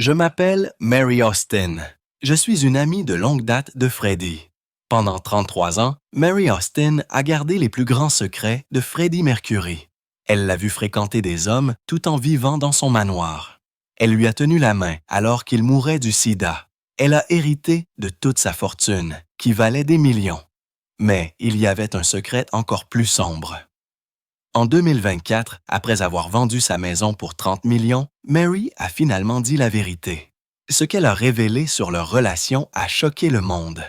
Je m'appelle Mary Austin. Je suis une amie de longue date de Freddie. Pendant 33 ans, Mary Austin a gardé les plus grands secrets de Freddie Mercury. Elle l'a vu fréquenter des hommes tout en vivant dans son manoir. Elle lui a tenu la main alors qu'il mourait du sida. Elle a hérité de toute sa fortune, qui valait des millions. Mais il y avait un secret encore plus sombre. En 2024, après avoir vendu sa maison pour 30 millions, Mary a finalement dit la vérité. Ce qu'elle a révélé sur leur relation a choqué le monde.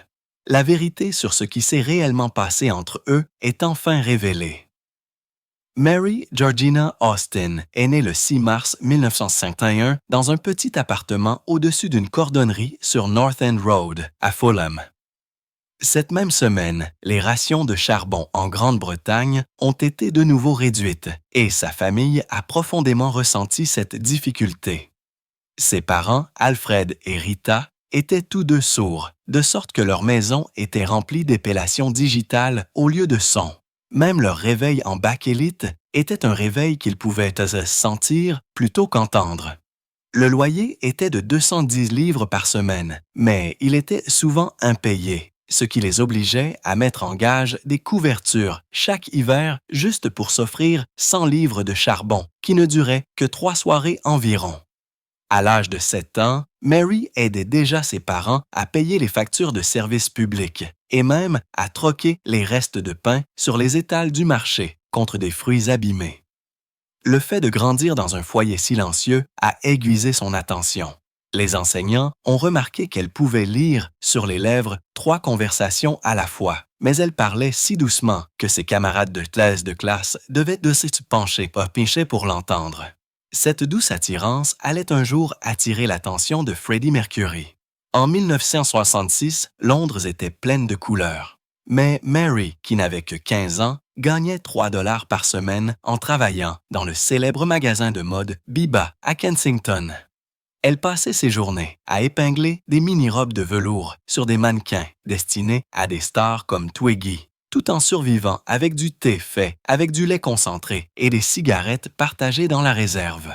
La vérité sur ce qui s'est réellement passé entre eux est enfin révélée. Mary Georgina Austin est née le 6 mars 1951 dans un petit appartement au-dessus d'une cordonnerie sur North End Road, à Fulham. Cette même semaine, les rations de charbon en Grande-Bretagne ont été de nouveau réduites et sa famille a profondément ressenti cette difficulté. Ses parents, Alfred et Rita, étaient tous deux sourds, de sorte que leur maison était remplie d'épellations digitales au lieu de sons. Même leur réveil en bakélite était un réveil qu'ils pouvaient sentir plutôt qu'entendre. Le loyer était de 210 livres par semaine, mais il était souvent impayé, ce qui les obligeait à mettre en gage des couvertures chaque hiver juste pour s'offrir 100 livres de charbon, qui ne duraient que 3 soirées environ. À l'âge de 7 ans, Mary aidait déjà ses parents à payer les factures de services publics et même à troquer les restes de pain sur les étals du marché contre des fruits abîmés. Le fait de grandir dans un foyer silencieux a aiguisé son attention. Les enseignants ont remarqué qu'elle pouvait lire sur les lèvres 3 conversations à la fois, mais elle parlait si doucement que ses camarades de classe devaient se pencher pour l'entendre. Cette douce attirance allait un jour attirer l'attention de Freddie Mercury. En 1966, Londres était pleine de couleurs. Mais Mary, qui n'avait que 15 ans, gagnait 3 $ par semaine en travaillant dans le célèbre magasin de mode Biba à Kensington. Elle passait ses journées à épingler des mini-robes de velours sur des mannequins destinés à des stars comme Twiggy, tout en survivant avec du thé fait avec du lait concentré et des cigarettes partagées dans la réserve.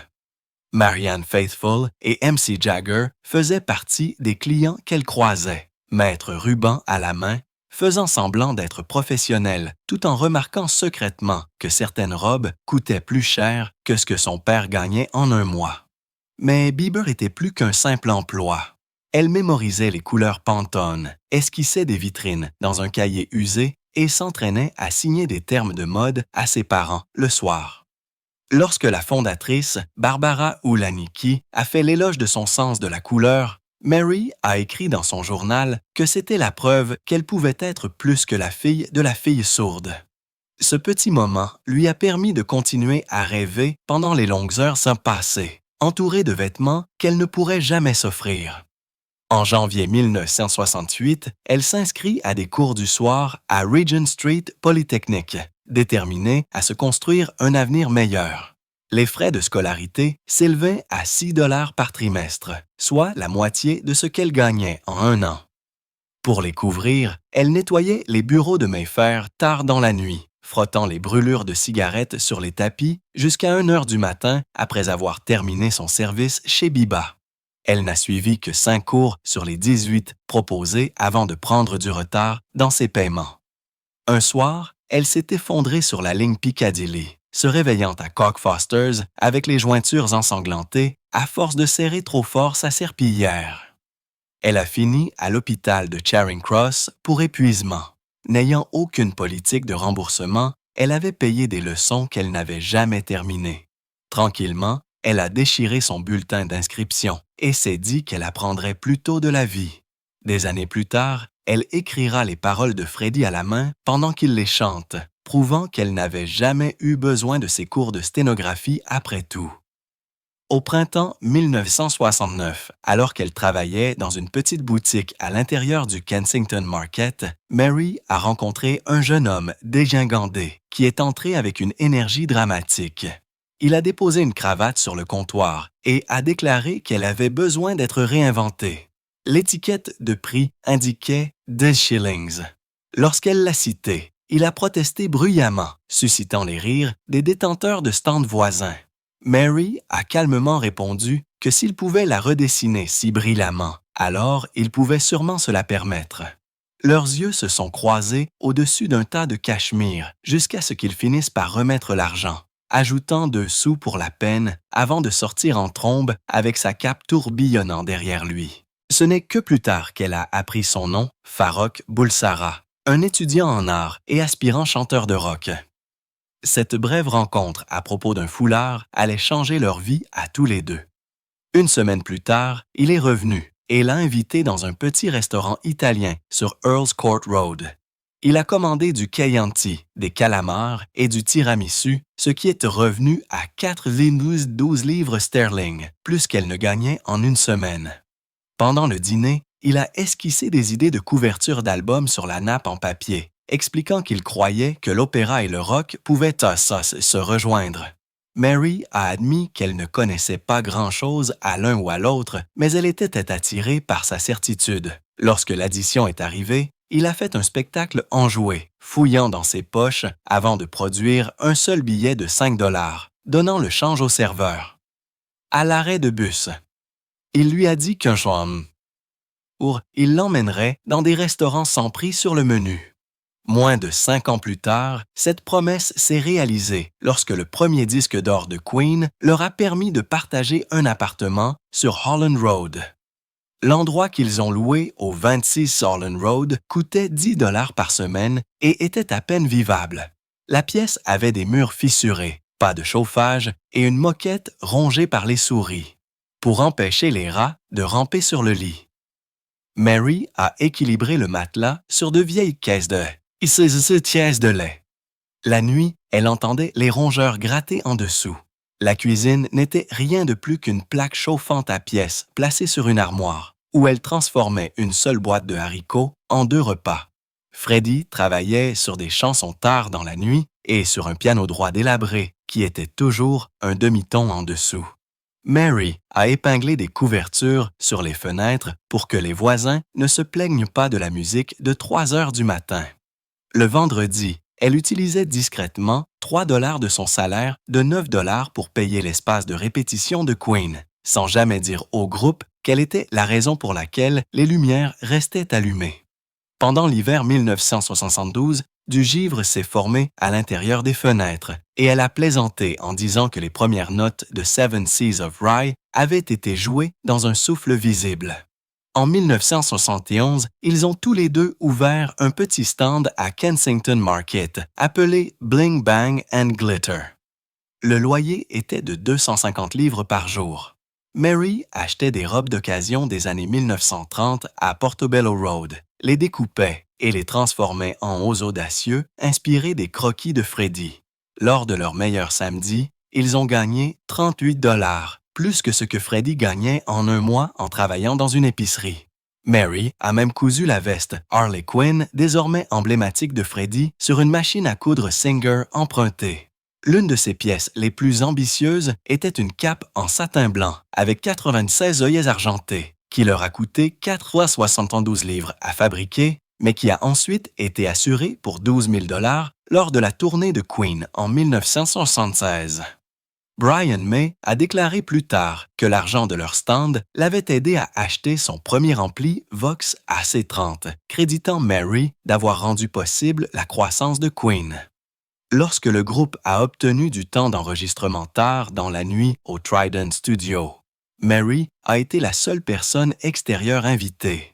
Marianne Faithfull et MC Jagger faisaient partie des clients qu'elle croisait, maître ruban à la main, faisant semblant d'être professionnelle tout en remarquant secrètement que certaines robes coûtaient plus cher que ce que son père gagnait en un mois. Mais Bieber était plus qu'un simple emploi. Elle mémorisait les couleurs Pantone, esquissait des vitrines dans un cahier usé et s'entraînait à signer des termes de mode à ses parents le soir. Lorsque la fondatrice, Barbara Ulanicki, a fait l'éloge de son sens de la couleur, Mary a écrit dans son journal que c'était la preuve qu'elle pouvait être plus que la fille de la fille sourde. Ce petit moment lui a permis de continuer à rêver pendant les longues heures sans passer, entourée de vêtements qu'elle ne pourrait jamais s'offrir. En janvier 1968, elle s'inscrit à des cours du soir à Regent Street Polytechnic, déterminée à se construire un avenir meilleur. Les frais de scolarité s'élevaient à 6 $ par trimestre, soit la moitié de ce qu'elle gagnait en un an. Pour les couvrir, elle nettoyait les bureaux de Mayfair tard dans la nuit, frottant les brûlures de cigarettes sur les tapis jusqu'à 1 h du matin après avoir terminé son service chez Biba. Elle n'a suivi que 5 cours sur les 18 proposés avant de prendre du retard dans ses paiements. Un soir, elle s'est effondrée sur la ligne Piccadilly, se réveillant à Cockfosters avec les jointures ensanglantées à force de serrer trop fort sa serpillière. Elle a fini à l'hôpital de Charing Cross pour épuisement. N'ayant aucune politique de remboursement, elle avait payé des leçons qu'elle n'avait jamais terminées. Tranquillement, elle a déchiré son bulletin d'inscription et s'est dit qu'elle apprendrait plus tôt de la vie. Des années plus tard, elle écrira les paroles de Freddie à la main pendant qu'il les chante, prouvant qu'elle n'avait jamais eu besoin de ses cours de sténographie après tout. Au printemps 1969, alors qu'elle travaillait dans une petite boutique à l'intérieur du Kensington Market, Mary a rencontré un jeune homme dégingandé qui est entré avec une énergie dramatique. Il a déposé une cravate sur le comptoir et a déclaré qu'elle avait besoin d'être réinventée. L'étiquette de prix indiquait 10 shillings. Lorsqu'elle l'a cité, il a protesté bruyamment, suscitant les rires des détenteurs de stands voisins. Mary a calmement répondu que s'il pouvait la redessiner si brillamment, alors il pouvait sûrement se la permettre. Leurs yeux se sont croisés au-dessus d'un tas de cachemire jusqu'à ce qu'ils finissent par remettre l'argent, ajoutant 2 sous pour la peine avant de sortir en trombe avec sa cape tourbillonnant derrière lui. Ce n'est que plus tard qu'elle a appris son nom, Farrokh Bulsara, un étudiant en art et aspirant chanteur de rock. Cette brève rencontre à propos d'un foulard allait changer leur vie à tous les deux. Une semaine plus tard, il est revenu et l'a invité dans un petit restaurant italien sur Earls Court Road. Il a commandé du Chianti, des calamars et du tiramisu, ce qui est revenu à 4,12 livres sterling, plus qu'elle ne gagnait en une semaine. Pendant le dîner, il a esquissé des idées de couverture d'albums sur la nappe en papier, expliquant qu'il croyait que l'opéra et le rock pouvaient se rejoindre. Mary a admis qu'elle ne connaissait pas grand-chose à l'un ou à l'autre, mais elle était attirée par sa certitude. Lorsque l'addition est arrivée, il a fait un spectacle enjoué, fouillant dans ses poches avant de produire un seul billet de 5 $, donnant le change au serveur. À l'arrêt de bus, il lui a dit qu'un jour, il l'emmènerait dans des restaurants sans prix sur le menu. Moins de 5 ans plus tard, cette promesse s'est réalisée lorsque le premier disque d'or de Queen leur a permis de partager un appartement sur Holland Road. L'endroit qu'ils ont loué au 26 Holland Road coûtait 10 $ par semaine et était à peine vivable. La pièce avait des murs fissurés, pas de chauffage et une moquette rongée par les souris, pour empêcher les rats de ramper sur le lit. Mary a équilibré le matelas sur de vieilles caisses de lait. La nuit, elle entendait les rongeurs gratter en dessous. La cuisine n'était rien de plus qu'une plaque chauffante à pièces placée sur une armoire, où elle transformait une seule boîte de haricots en 2 repas. Freddie travaillait sur des chansons tard dans la nuit et sur un piano droit délabré qui était toujours un demi-ton en dessous. Mary a épinglé des couvertures sur les fenêtres pour que les voisins ne se plaignent pas de la musique de 3 heures du matin. Le vendredi, elle utilisait discrètement 3 $ de son salaire de 9 $ pour payer l'espace de répétition de Queen, sans jamais dire au groupe quelle était la raison pour laquelle les lumières restaient allumées. Pendant l'hiver 1972, du givre s'est formé à l'intérieur des fenêtres et elle a plaisanté en disant que les premières notes de Seven Seas of Rye avaient été jouées dans un souffle visible. En 1971, ils ont tous les deux ouvert un petit stand à Kensington Market appelé Bling Bang and Glitter. Le loyer était de 250 livres par jour. Mary achetait des robes d'occasion des années 1930 à Portobello Road, les découpait et les transformait en hauts audacieux inspirés des croquis de Freddie. Lors de leur meilleur samedi, ils ont gagné 38 $, plus que ce que Freddie gagnait en un mois en travaillant dans une épicerie. Mary a même cousu la veste Harley Quinn, désormais emblématique de Freddie, sur une machine à coudre Singer empruntée. L'une de ses pièces les plus ambitieuses était une cape en satin blanc avec 96 œillets argentés, qui leur a coûté 4,72 livres à fabriquer, mais qui a ensuite été assurée pour 12 000 $ lors de la tournée de Queen en 1976. Brian May a déclaré plus tard que l'argent de leur stand l'avait aidé à acheter son premier ampli Vox AC30, créditant Mary d'avoir rendu possible la croissance de Queen. Lorsque le groupe a obtenu du temps d'enregistrement tard dans la nuit au Trident Studio, Mary a été la seule personne extérieure invitée.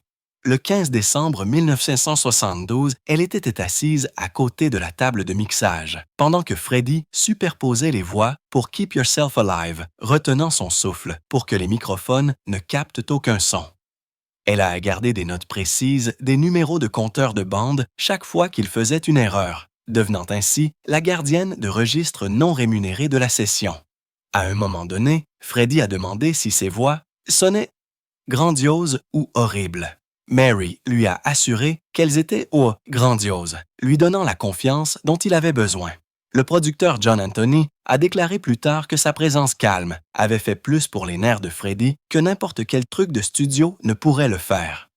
Le 15 décembre 1972, elle était assise à côté de la table de mixage, pendant que Freddie superposait les voix pour Keep Yourself Alive, retenant son souffle pour que les microphones ne captent aucun son. Elle a gardé des notes précises des numéros de compteur de bande chaque fois qu'il faisait une erreur, devenant ainsi la gardienne de registre non rémunéré de la session. À un moment donné, Freddie a demandé si ses voix sonnaient grandioses ou horribles. Mary lui a assuré qu'elles étaient grandioses, lui donnant la confiance dont il avait besoin. Le producteur John Anthony a déclaré plus tard que sa présence calme avait fait plus pour les nerfs de Freddie que n'importe quel truc de studio ne pourrait le faire.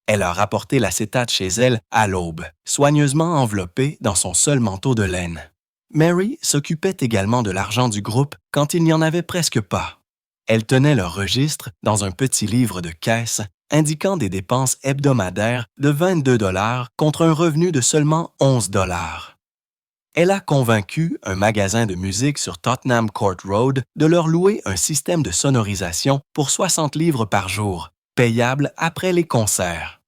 Elle a rapporté l'acétate chez elle à l'aube, soigneusement enveloppée dans son seul manteau de laine. Mary s'occupait également de l'argent du groupe quand il n'y en avait presque pas. Elle tenait leur registre dans un petit livre de caisse indiquant des dépenses hebdomadaires de 22 contre un revenu de seulement 11 $. Elle a convaincu un magasin de musique sur Tottenham Court Road de leur louer un système de sonorisation pour 60 livres par jour, payable après les concerts.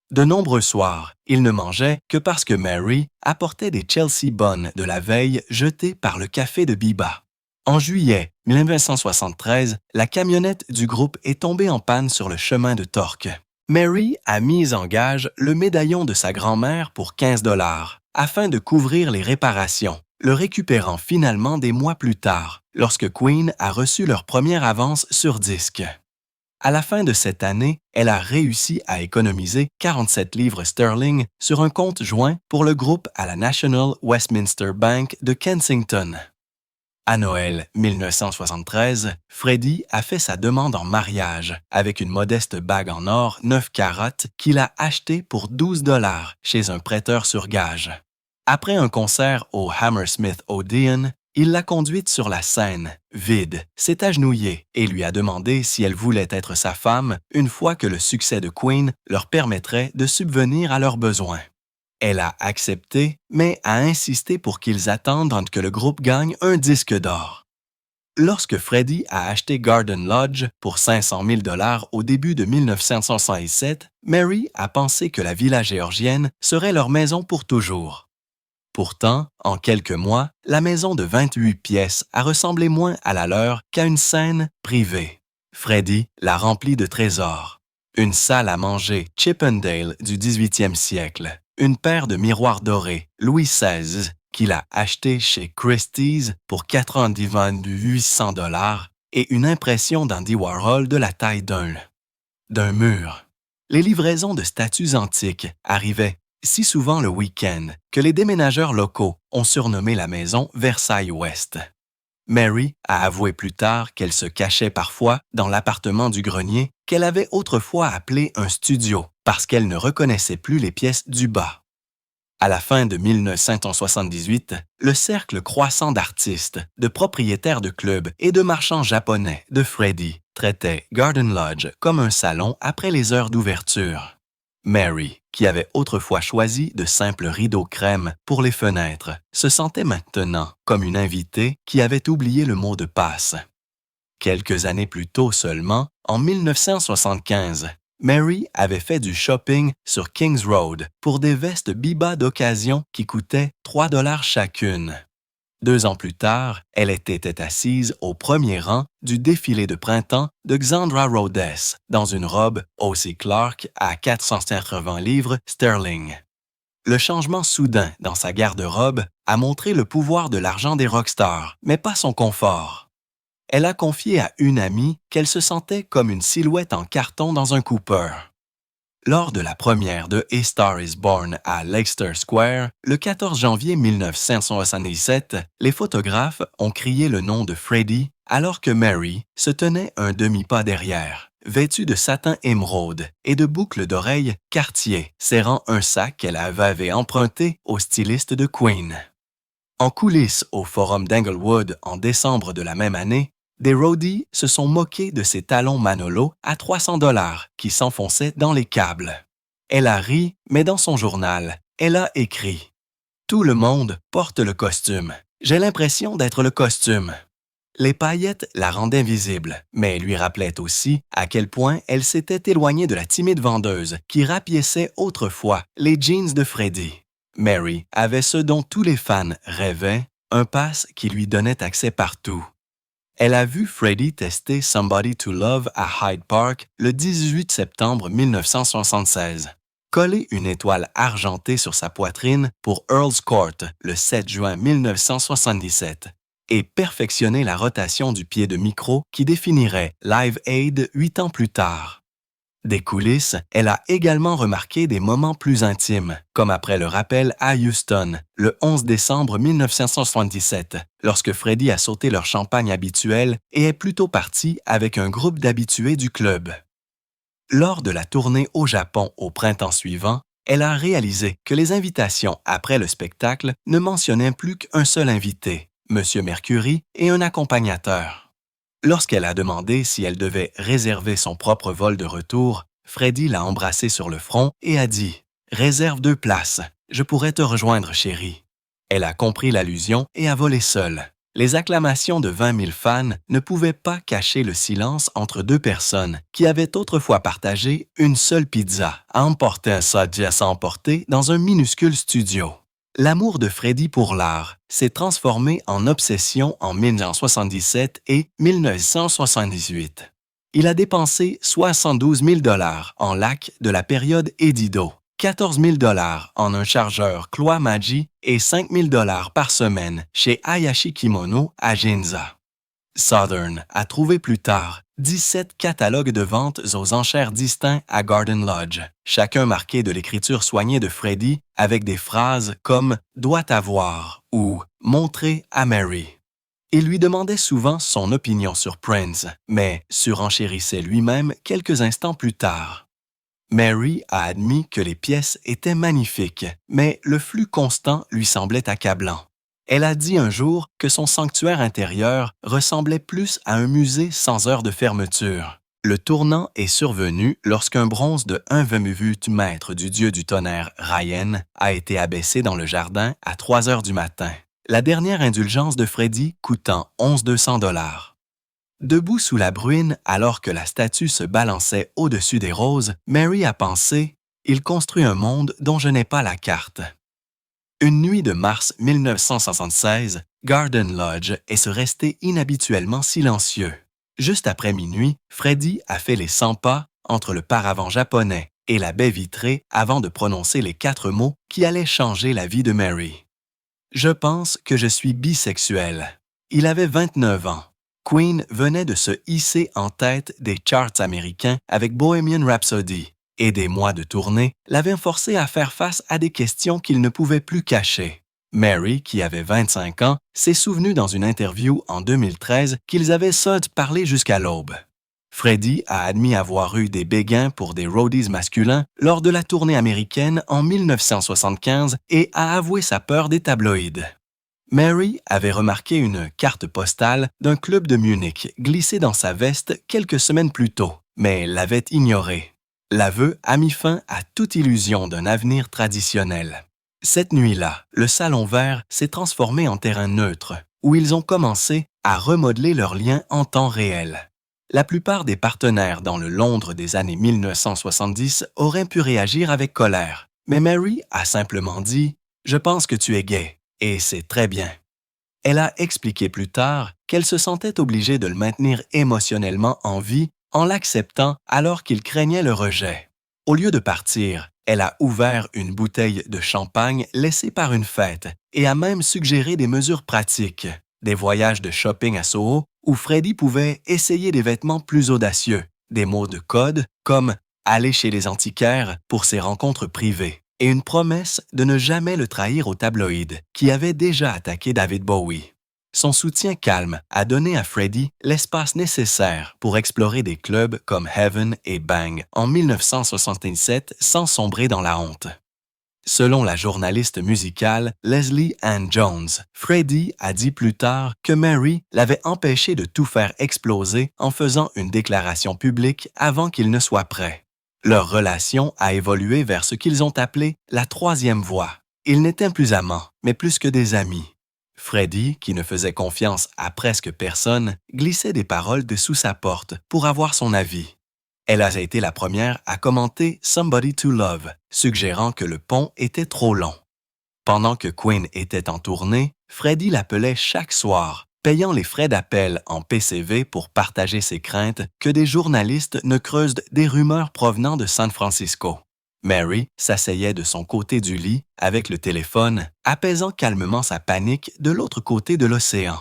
De nombreux soirs, ils ne mangeaient que parce que Mary apportait des Chelsea Buns de la veille jetés par le café de Biba. En juillet 1973, la camionnette du groupe est tombée en panne sur le chemin de Torque. Mary a mis en gage le médaillon de sa grand-mère pour 15 $ afin de couvrir les réparations, le récupérant finalement des mois plus tard, lorsque Queen a reçu leur première avance sur disque. À la fin de cette année, elle a réussi à économiser 47 livres sterling sur un compte joint pour le groupe à la National Westminster Bank de Kensington. À Noël 1973, Freddie a fait sa demande en mariage avec une modeste bague en or 9 carats qu'il a achetée pour 12 $ chez un prêteur sur gage. Après un concert au Hammersmith Odeon, il l'a conduite sur la scène, vide, s'est agenouillé et lui a demandé si elle voulait être sa femme une fois que le succès de Queen leur permettrait de subvenir à leurs besoins. Elle a accepté, mais a insisté pour qu'ils attendent que le groupe gagne un disque d'or. Lorsque Freddie a acheté Garden Lodge pour 500 000 $ au début de 1967, Mary a pensé que la villa géorgienne serait leur maison pour toujours. Pourtant, en quelques mois, la maison de 28 pièces a ressemblé moins à la leur qu'à une scène privée. Freddie l'a remplie de trésors. Une salle à manger Chippendale du 18e siècle, une paire de miroirs dorés Louis XVI qu'il a acheté chez Christie's pour 800 $ et une impression d'Andy Warhol de la taille d'un mur. Les livraisons de statues antiques arrivaient si souvent le week-end que les déménageurs locaux ont surnommé la maison Versailles-Ouest. Mary a avoué plus tard qu'elle se cachait parfois dans l'appartement du grenier qu'elle avait autrefois appelé un studio parce qu'elle ne reconnaissait plus les pièces du bas. À la fin de 1978, le cercle croissant d'artistes, de propriétaires de clubs et de marchands japonais de Freddie traitait Garden Lodge comme un salon après les heures d'ouverture. Mary, qui avait autrefois choisi de simples rideaux crème pour les fenêtres, se sentait maintenant comme une invitée qui avait oublié le mot de passe. Quelques années plus tôt seulement, en 1975, Mary avait fait du shopping sur Kings Road pour des vestes Biba d'occasion qui coûtaient 3 $ chacune. 2 ans plus tard, elle était assise au premier rang du défilé de printemps de Xandra Rhodes dans une robe O.C. Clark à 480 livres sterling. Le changement soudain dans sa garde-robe a montré le pouvoir de l'argent des rockstars, mais pas son confort. Elle a confié à une amie qu'elle se sentait comme une silhouette en carton dans un Cooper. Lors de la première de A Star is Born à Leicester Square, le 14 janvier 1977, les photographes ont crié le nom de Freddie alors que Mary se tenait un demi-pas derrière, vêtue de satin émeraude et de boucles d'oreilles Cartier, serrant un sac qu'elle avait emprunté au styliste de Queen. En coulisses au Forum d'Englewood en décembre de la même année, des roadies se sont moqués de ses talons Manolo à 300 $ qui s'enfonçaient dans les câbles. Elle a ri, mais dans son journal, elle a écrit « Tout le monde porte le costume. J'ai l'impression d'être le costume. » Les paillettes la rendaient visible, mais lui rappelaient aussi à quel point elle s'était éloignée de la timide vendeuse qui rapiéçait autrefois les jeans de Freddie. Mary avait ce dont tous les fans rêvaient, un pass qui lui donnait accès partout. Elle a vu Freddie tester Somebody to Love à Hyde Park le 18 septembre 1976, coller une étoile argentée sur sa poitrine pour Earl's Court le 7 juin 1977 et perfectionner la rotation du pied de micro qui définirait Live Aid 8 ans plus tard. Des coulisses, elle a également remarqué des moments plus intimes, comme après le rappel à Houston, le 11 décembre 1977, lorsque Freddie a sauté leur champagne habituel et est plutôt parti avec un groupe d'habitués du club. Lors de la tournée au Japon au printemps suivant, elle a réalisé que les invitations après le spectacle ne mentionnaient plus qu'un seul invité, M. Mercury, et un accompagnateur. Lorsqu'elle a demandé si elle devait réserver son propre vol de retour, Freddie l'a embrassée sur le front et a dit « Réserve 2 places, je pourrais te rejoindre, chérie. » Elle a compris l'allusion et a volé seule. Les acclamations de 20 000 fans ne pouvaient pas cacher le silence entre deux personnes qui avaient autrefois partagé une seule pizza à emporter un sagesse à emporter dans un minuscule studio. L'amour de Freddie pour l'art s'est transformé en obsession en 1977 et 1978. Il a dépensé 72 000 $ en lac de la période Edido, 14 000 $ en un chargeur Cloa Magi et 5 000 $ par semaine chez Hayashi Kimono à Ginza. Southern a trouvé plus tard 17 catalogues de vente aux enchères distincts à Garden Lodge, chacun marqué de l'écriture soignée de Freddie avec des phrases comme « doit avoir » ou « montrer à Mary ». Il lui demandait souvent son opinion sur Prince, mais surenchérissait lui-même quelques instants plus tard. Mary a admis que les pièces étaient magnifiques, mais le flux constant lui semblait accablant. Elle a dit un jour que son sanctuaire intérieur ressemblait plus à un musée sans heure de fermeture. Le tournant est survenu lorsqu'un bronze de 1,8 m du dieu du tonnerre Ryan a été abaissé dans le jardin à 3 heures du matin. La dernière indulgence de Freddie coûtant 200 $. Debout sous la bruine, alors que la statue se balançait au-dessus des roses, Mary a pensé « Il construit un monde dont je n'ai pas la carte ». Une nuit de mars 1976, Garden Lodge est se rester inhabituellement silencieux. Juste après minuit, Freddie a fait les 100 pas entre le paravent japonais et la baie vitrée avant de prononcer les 4 mots qui allaient changer la vie de Mary. « Je pense que je suis bisexuel. » Il avait 29 ans. Queen venait de se hisser en tête des charts américains avec Bohemian Rhapsody, et des mois de tournée l'avaient forcé à faire face à des questions qu'il ne pouvait plus cacher. Mary, qui avait 25 ans, s'est souvenu dans une interview en 2013 qu'ils avaient seuls parlé jusqu'à l'aube. Freddie a admis avoir eu des béguins pour des roadies masculins lors de la tournée américaine en 1975 et a avoué sa peur des tabloïds. Mary avait remarqué une carte postale d'un club de Munich glissée dans sa veste quelques semaines plus tôt, mais l'avait ignorée. L'aveu a mis fin à toute illusion d'un avenir traditionnel. Cette nuit-là, le Salon Vert s'est transformé en terrain neutre, où ils ont commencé à remodeler leurs liens en temps réel. La plupart des partenaires dans le Londres des années 1970 auraient pu réagir avec colère, mais Mary a simplement dit « Je pense que tu es gay, et c'est très bien ». Elle a expliqué plus tard qu'elle se sentait obligée de le maintenir émotionnellement en vie en l'acceptant alors qu'il craignait le rejet. Au lieu de partir, elle a ouvert une bouteille de champagne laissée par une fête et a même suggéré des mesures pratiques, des voyages de shopping à Soho où Freddie pouvait essayer des vêtements plus audacieux, des mots de code comme « aller chez les antiquaires » pour ses rencontres privées, et une promesse de ne jamais le trahir aux tabloïds qui avaient déjà attaqué David Bowie. Son soutien calme a donné à Freddie l'espace nécessaire pour explorer des clubs comme Heaven et Bang en 1977 sans sombrer dans la honte. Selon la journaliste musicale Leslie Ann Jones, Freddie a dit plus tard que Mary l'avait empêché de tout faire exploser en faisant une déclaration publique avant qu'il ne soit prêt. Leur relation a évolué vers ce qu'ils ont appelé la troisième voie. Ils n'étaient plus amants, mais plus que des amis. Freddie, qui ne faisait confiance à presque personne, glissait des paroles dessous sa porte pour avoir son avis. Elle a été la première à commenter « Somebody to Love », suggérant que le pont était trop long. Pendant que Queen était en tournée, Freddie l'appelait chaque soir, payant les frais d'appel en PCV pour partager ses craintes que des journalistes ne creusent des rumeurs provenant de San Francisco. Mary s'asseyait de son côté du lit avec le téléphone, apaisant calmement sa panique de l'autre côté de l'océan.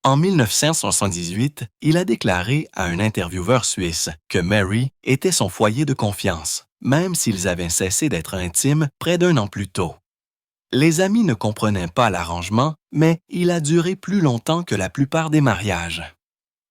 En 1978, il a déclaré à un intervieweur suisse que Mary était son foyer de confiance, même s'ils avaient cessé d'être intimes près d'1 an plus tôt. Les amis ne comprenaient pas l'arrangement, mais il a duré plus longtemps que la plupart des mariages.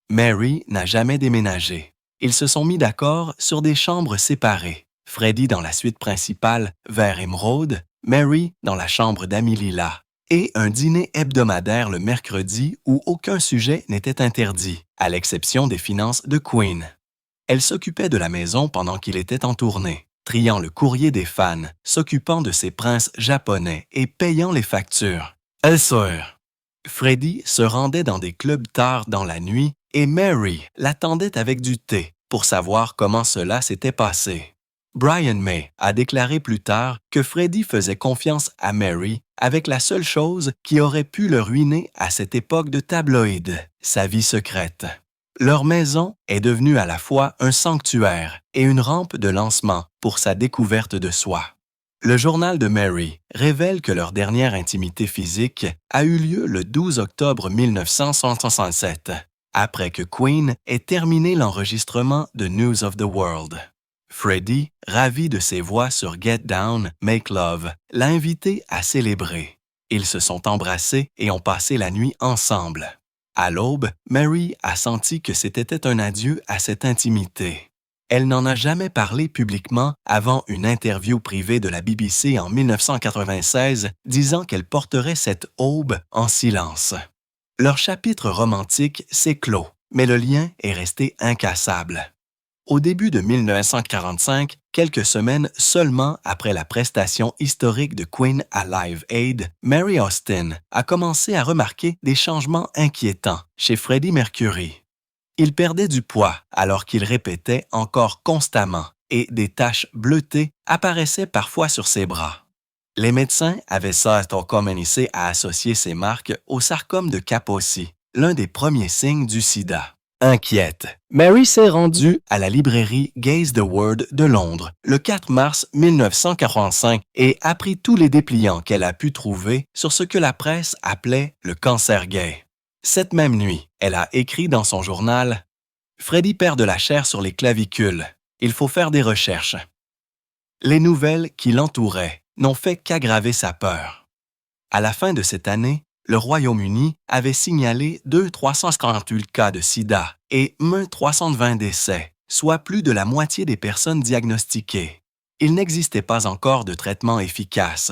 Mary n'a jamais déménagé. Ils se sont mis d'accord sur des chambres séparées. Freddie dans la suite principale, vert émeraude, Mary dans la chambre d'Amy Lila, et un dîner hebdomadaire le mercredi où aucun sujet n'était interdit, à l'exception des finances de Queen. Elle s'occupait de la maison pendant qu'il était en tournée, triant le courrier des fans, s'occupant de ses princes japonais et payant les factures. Elle sort. Freddie se rendait dans des clubs tard dans la nuit et Mary l'attendait avec du thé pour savoir comment cela s'était passé. Brian May a déclaré plus tard que Freddie faisait confiance à Mary avec la seule chose qui aurait pu le ruiner à cette époque de tabloïd, sa vie secrète. Leur maison est devenue à la fois un sanctuaire et une rampe de lancement pour sa découverte de soi. Le journal de Mary révèle que leur dernière intimité physique a eu lieu le 12 octobre 1967, après que Queen ait terminé l'enregistrement de News of the World. Freddie, ravi de ses voix sur Get Down, Make Love, l'a invité à célébrer. Ils se sont embrassés et ont passé la nuit ensemble. À l'aube, Mary a senti que c'était un adieu à cette intimité. Elle n'en a jamais parlé publiquement avant une interview privée de la BBC en 1996, disant qu'elle porterait cette aube en silence. Leur chapitre romantique s'est clos, mais le lien est resté incassable. Au début de 1945, quelques semaines seulement après la prestation historique de Queen à Live Aid, Mary Austin a commencé à remarquer des changements inquiétants chez Freddie Mercury. Il perdait du poids alors qu'il répétait encore constamment et des taches bleutées apparaissaient parfois sur ses bras. Les médecins avaient commencé à associer ces marques au sarcome de Kaposi, l'un des premiers signes du sida. Inquiète, Mary s'est rendue à la librairie Gaze the Word de Londres le 4 mars 1945 et a pris tous les dépliants qu'elle a pu trouver sur ce que la presse appelait le cancer gay. Cette même nuit, elle a écrit dans son journal « Freddie perd de la chair sur les clavicules. Il faut faire des recherches. » Les nouvelles qui l'entouraient n'ont fait qu'aggraver sa peur. À la fin de cette année, le Royaume-Uni avait signalé 348 cas de sida et 320 décès, soit plus de la moitié des personnes diagnostiquées. Il n'existait pas encore de traitement efficace.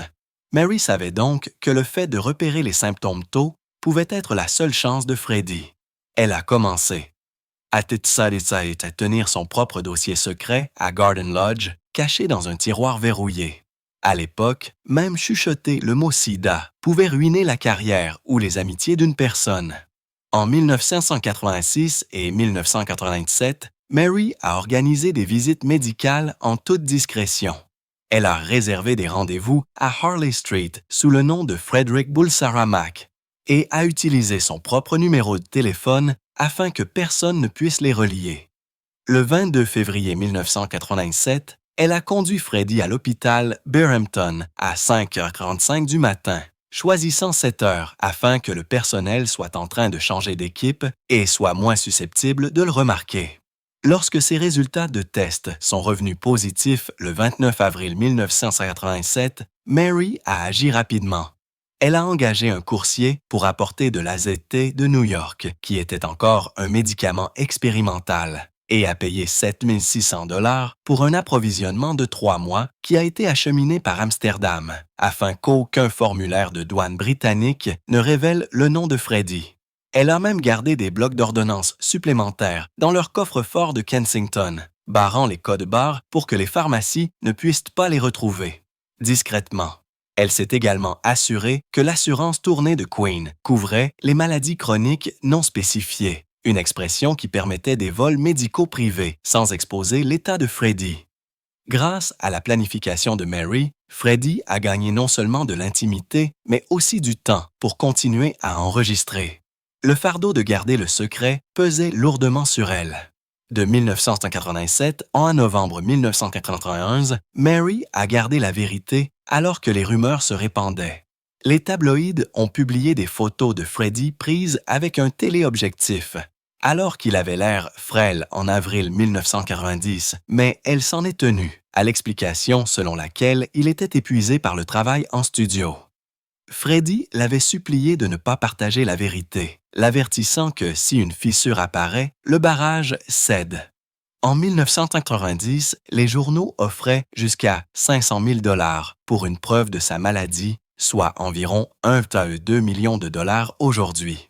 Mary savait donc que le fait de repérer les symptômes tôt pouvait être la seule chance de Freddie. Elle a commencé à tenir son propre dossier secret à Garden Lodge, caché dans un tiroir verrouillé. À l'époque, même chuchoter le mot sida pouvait ruiner la carrière ou les amitiés d'une personne. En 1986 et 1987, Mary a organisé des visites médicales en toute discrétion. Elle a réservé des rendez-vous à Harley Street sous le nom de Frederick Bulsara-Mack et a utilisé son propre numéro de téléphone afin que personne ne puisse les relier. Le 22 février 1987, elle a conduit Freddie à l'hôpital Binghamton à 5h45 du matin, choisissant cette heure afin que le personnel soit en train de changer d'équipe et soit moins susceptible de le remarquer. Lorsque ses résultats de test sont revenus positifs le 29 avril 1987, Mary a agi rapidement. Elle a engagé un coursier pour apporter de l'AZT de New York, qui était encore un médicament expérimental, et a payé 7 600 $ pour un approvisionnement de 3 mois qui a été acheminé par Amsterdam, afin qu'aucun formulaire de douane britannique ne révèle le nom de Freddie. Elle a même gardé des blocs d'ordonnances supplémentaires dans leur coffre-fort de Kensington, barrant les codes barres pour que les pharmacies ne puissent pas les retrouver. Discrètement, elle s'est également assurée que l'assurance tournée de Queen couvrait les maladies chroniques non spécifiées, une expression qui permettait des vols médicaux privés sans exposer l'état de Freddie. Grâce à la planification de Mary, Freddie a gagné non seulement de l'intimité, mais aussi du temps pour continuer à enregistrer. Le fardeau de garder le secret pesait lourdement sur elle. De 1987 à novembre 1991, Mary a gardé la vérité alors que les rumeurs se répandaient. Les tabloïds ont publié des photos de Freddie prises avec un téléobjectif, alors qu'il avait l'air frêle en avril 1990, mais elle s'en est tenue à l'explication selon laquelle il était épuisé par le travail en studio. Freddie l'avait supplié de ne pas partager la vérité, l'avertissant que si une fissure apparaît, le barrage cède. En 1990, les journaux offraient jusqu'à 500 000 $ pour une preuve de sa maladie soit environ 1,2 million de dollars aujourd'hui.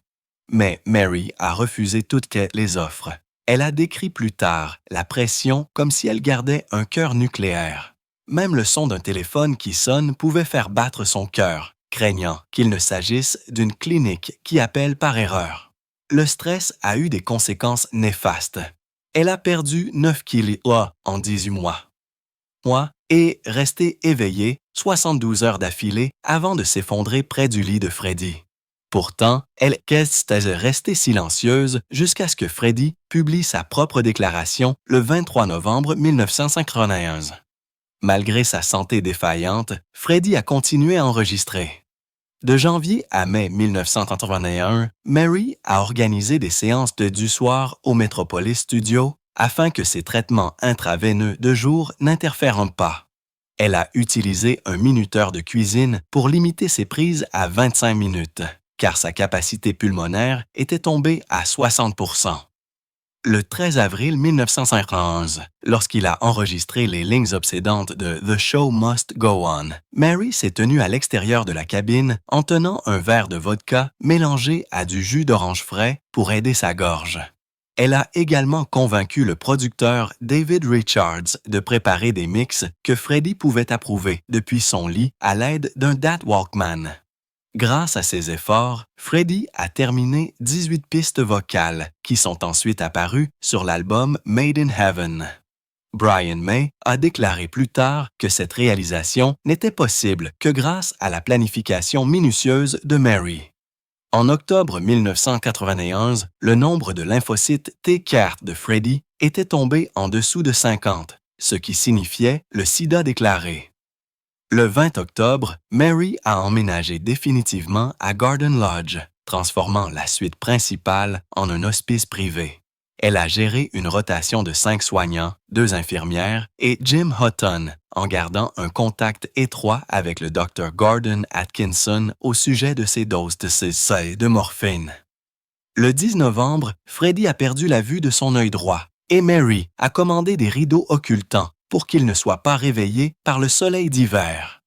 Mais Mary a refusé toutes les offres. Elle a décrit plus tard la pression comme si elle gardait un cœur nucléaire. Même le son d'un téléphone qui sonne pouvait faire battre son cœur, craignant qu'il ne s'agisse d'une clinique qui appelle par erreur. Le stress a eu des conséquences néfastes. Elle a perdu 9 kilos en 18 mois et resté éveillée 72 heures d'affilée avant de s'effondrer près du lit de Freddie. Pourtant, elle est restée silencieuse jusqu'à ce que Freddie publie sa propre déclaration le 23 novembre 1991. Malgré sa santé défaillante, Freddie a continué à enregistrer. De janvier à mai 1981, Mary a organisé des séances du soir au Metropolis Studio afin que ses traitements intraveineux de jour n'interfèrent pas. Elle a utilisé un minuteur de cuisine pour limiter ses prises à 25 minutes, car sa capacité pulmonaire était tombée à 60%. Le 13 avril 1951, lorsqu'il a enregistré les lignes obsédantes de The Show Must Go On, Mary s'est tenue à l'extérieur de la cabine en tenant un verre de vodka mélangé à du jus d'orange frais pour aider sa gorge. Elle a également convaincu le producteur David Richards de préparer des mix que Freddie pouvait approuver depuis son lit à l'aide d'un DAT Walkman. Grâce à ses efforts, Freddie a terminé 18 pistes vocales qui sont ensuite apparues sur l'album Made in Heaven. Brian May a déclaré plus tard que cette réalisation n'était possible que grâce à la planification minutieuse de Mary. En octobre 1991, le nombre de lymphocytes T4 de Freddie était tombé en dessous de 50, ce qui signifiait le sida déclaré. Le 20 octobre, Mary a emménagé définitivement à Garden Lodge, transformant la suite principale en un hospice privé. Elle a géré une rotation de 5 soignants, 2 infirmières et Jim Hutton, en gardant un contact étroit avec le Dr. Gordon Atkinson au sujet de ses doses de morphine. Le 10 novembre, Freddie a perdu la vue de son œil droit et Mary a commandé des rideaux occultants pour qu'il ne soit pas réveillé par le soleil d'hiver.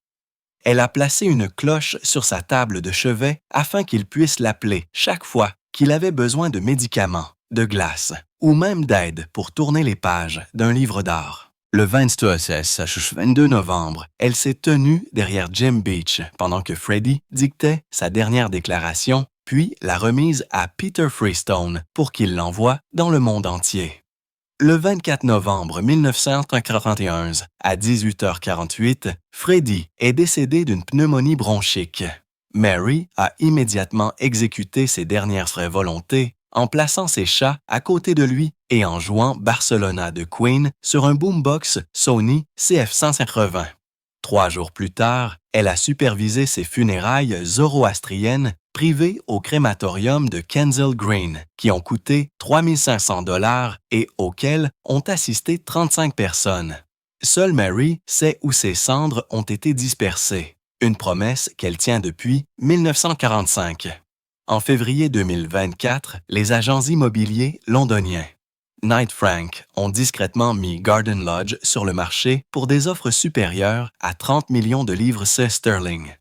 Elle a placé une cloche sur sa table de chevet afin qu'il puisse l'appeler chaque fois qu'il avait besoin de médicaments, de glace ou même d'aide pour tourner les pages d'un livre d'art. Le 22 novembre, elle s'est tenue derrière Jim Beach pendant que Freddie dictait sa dernière déclaration, puis la remise à Peter Freestone pour qu'il l'envoie dans le monde entier. Le 24 novembre 1941, à 18h48, Freddie est décédé d'une pneumonie bronchique. Mary a immédiatement exécuté ses dernières volontés en plaçant ses chats à côté de lui et en jouant Barcelona de Queen sur un boombox Sony CF180. 3 jours plus tard, elle a supervisé ses funérailles zoroastriennes privées au crématorium de Kensal Green, qui ont coûté 3 500 $ et auxquelles ont assisté 35 personnes. Seule Mary sait où ses cendres ont été dispersées, une promesse qu'elle tient depuis 1945. En février 2024, les agents immobiliers londoniens Knight Frank ont discrètement mis Garden Lodge sur le marché pour des offres supérieures à 30 millions de livres sterling.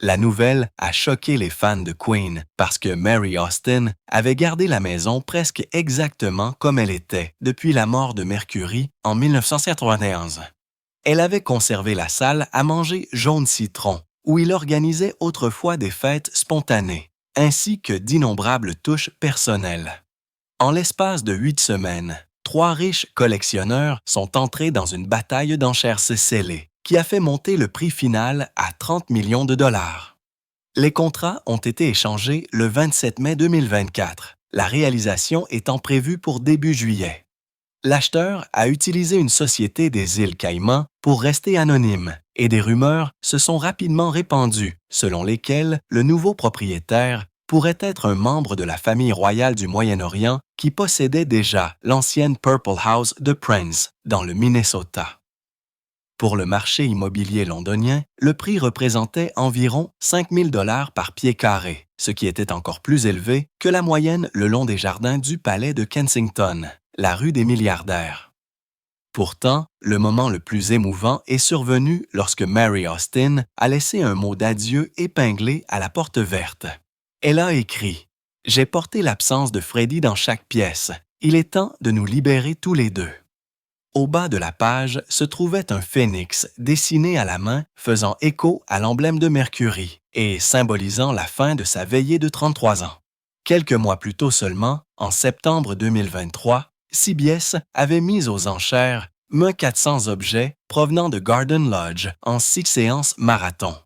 La nouvelle a choqué les fans de Queen parce que Mary Austin avait gardé la maison presque exactement comme elle était depuis la mort de Mercury en 1991. Elle avait conservé la salle à manger jaune citron, où il organisait autrefois des fêtes spontanées, ainsi que d'innombrables touches personnelles. En l'espace de 8 semaines, 3 riches collectionneurs sont entrés dans une bataille d'enchères scellée qui a fait monter le prix final à 30 millions de dollars. Les contrats ont été échangés le 27 mai 2024, la réalisation étant prévue pour début juillet. L'acheteur a utilisé une société des îles Caïmans pour rester anonyme et des rumeurs se sont rapidement répandues selon lesquelles le nouveau propriétaire pourrait être un membre de la famille royale du Moyen-Orient qui possédait déjà l'ancienne Purple House de Prince dans le Minnesota. Pour le marché immobilier londonien, le prix représentait environ 5 000 $ par pied carré, ce qui était encore plus élevé que la moyenne le long des jardins du palais de Kensington, la rue des milliardaires. Pourtant, le moment le plus émouvant est survenu lorsque Mary Austin a laissé un mot d'adieu épinglé à la porte verte. Elle a écrit « J'ai porté l'absence de Freddie dans chaque pièce. Il est temps de nous libérer tous les deux. » Au bas de la page se trouvait un phénix dessiné à la main faisant écho à l'emblème de Mercury et symbolisant la fin de sa veillée de 33 ans. Quelques mois plus tôt seulement, en septembre 2023, CBS avait mis aux enchères 1400 objets provenant de Garden Lodge en 6 séances marathon.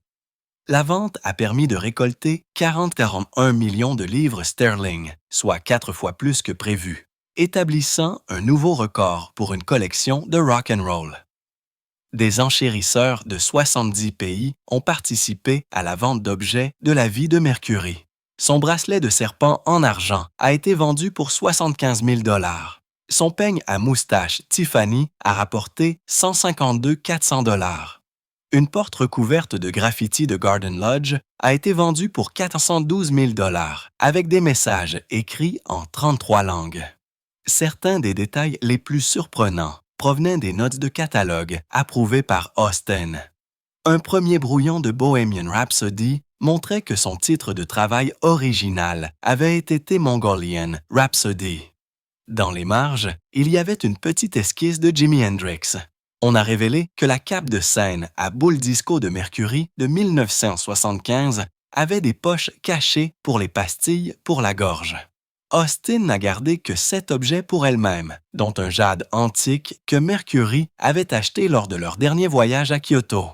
La vente a permis de récolter 41 millions de livres sterling, soit 4 fois plus que prévu, établissant un nouveau record pour une collection de rock and roll. Des enchérisseurs de 70 pays ont participé à la vente d'objets de la vie de Mercury. Son bracelet de serpent en argent a été vendu pour 75 000 $. Son peigne à moustache Tiffany a rapporté 152 400 $. Une porte recouverte de graffitis de Garden Lodge a été vendue pour 412 000 $ avec des messages écrits en 33 langues. Certains des détails les plus surprenants provenaient des notes de catalogue approuvées par Austin. Un premier brouillon de Bohemian Rhapsody montrait que son titre de travail original avait été Mongolian Rhapsody. Dans les marges, il y avait une petite esquisse de Jimi Hendrix. On a révélé que la cape de scène à boule disco de Mercury de 1975 avait des poches cachées pour les pastilles pour la gorge. Austin n'a gardé que 7 objets pour elle-même, dont un jade antique que Mercury avait acheté lors de leur dernier voyage à Kyoto.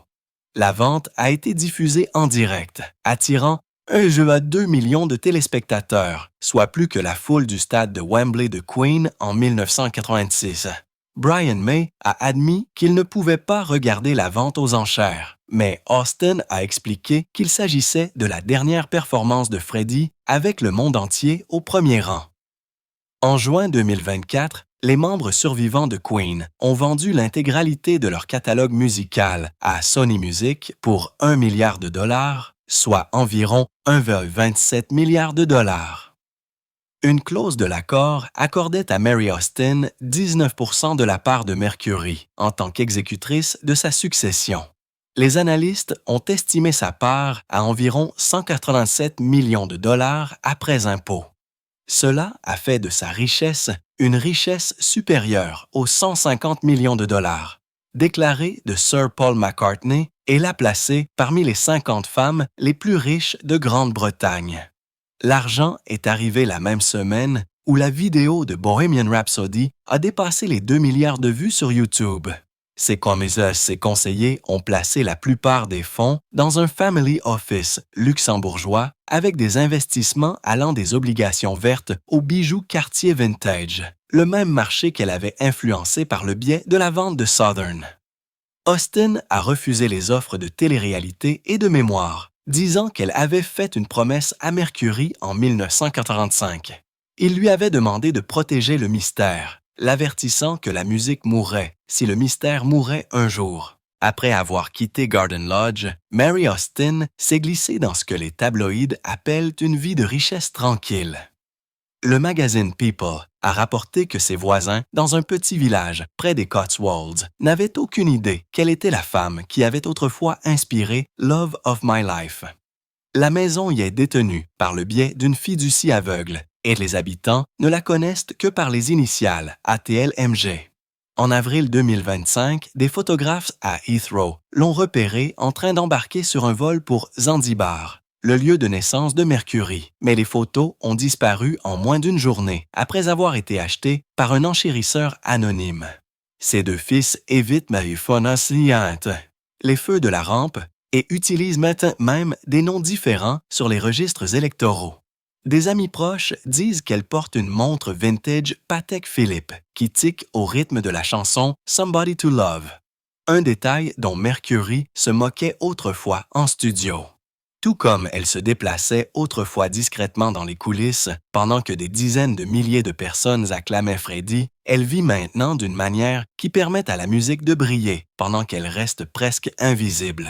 La vente a été diffusée en direct, attirant un jeu à 2 millions de téléspectateurs, soit plus que la foule du stade de Wembley de Queen en 1986. Brian May a admis qu'il ne pouvait pas regarder la vente aux enchères, mais Austin a expliqué qu'il s'agissait de la dernière performance de Freddie avec le monde entier au premier rang. En juin 2024, les membres survivants de Queen ont vendu l'intégralité de leur catalogue musical à Sony Music pour 1 milliard de $, soit environ 1,27 milliard de $. Une clause de l'accord accordait à Mary Austin 19% de la part de Mercury en tant qu'exécutrice de sa succession. Les analystes ont estimé sa part à environ 187 millions de $ après impôts. Cela a fait de sa richesse une richesse supérieure aux 150 millions de $, déclarée de Sir Paul McCartney et l'a placée parmi les 50 femmes les plus riches de Grande-Bretagne. L'argent est arrivé la même semaine où la vidéo de Bohemian Rhapsody a dépassé les 2 milliards de vues sur YouTube. Ses conseillers ont placé la plupart des fonds dans un family office luxembourgeois avec des investissements allant des obligations vertes aux bijoux Cartier Vintage, le même marché qu'elle avait influencé par le biais de la vente de Southern. Austin a refusé les offres de télé-réalité et de mémoire, disant qu'elle avait fait une promesse à Mercury en 1945. Il lui avait demandé de protéger le mystère, l'avertissant que la musique mourrait si le mystère mourait un jour. Après avoir quitté Garden Lodge, Mary Austin s'est glissée dans ce que les tabloïds appellent une vie de richesse tranquille. Le magazine People a rapporté que ses voisins, dans un petit village près des Cotswolds, n'avaient aucune idée qu'elle était la femme qui avait autrefois inspiré Love of My Life. La maison y est détenue par le biais d'une fiducie aveugle et les habitants ne la connaissent que par les initiales ATLMG. En avril 2025, des photographes à Heathrow l'ont repérée en train d'embarquer sur un vol pour Zanzibar, le lieu de naissance de Mercury, mais les photos ont disparu en moins d'une journée après avoir été achetées par un enchérisseur anonyme. Ses 2 fils évitent les feux de la rampe et utilisent maintenant même des noms différents sur les registres électoraux. Des amis proches disent qu'elle porte une montre vintage Patek Philippe qui tique au rythme de la chanson Somebody to Love, un détail dont Mercury se moquait autrefois en studio. Tout comme elle se déplaçait autrefois discrètement dans les coulisses pendant que des dizaines de milliers de personnes acclamaient Freddie, elle vit maintenant d'une manière qui permet à la musique de briller pendant qu'elle reste presque invisible.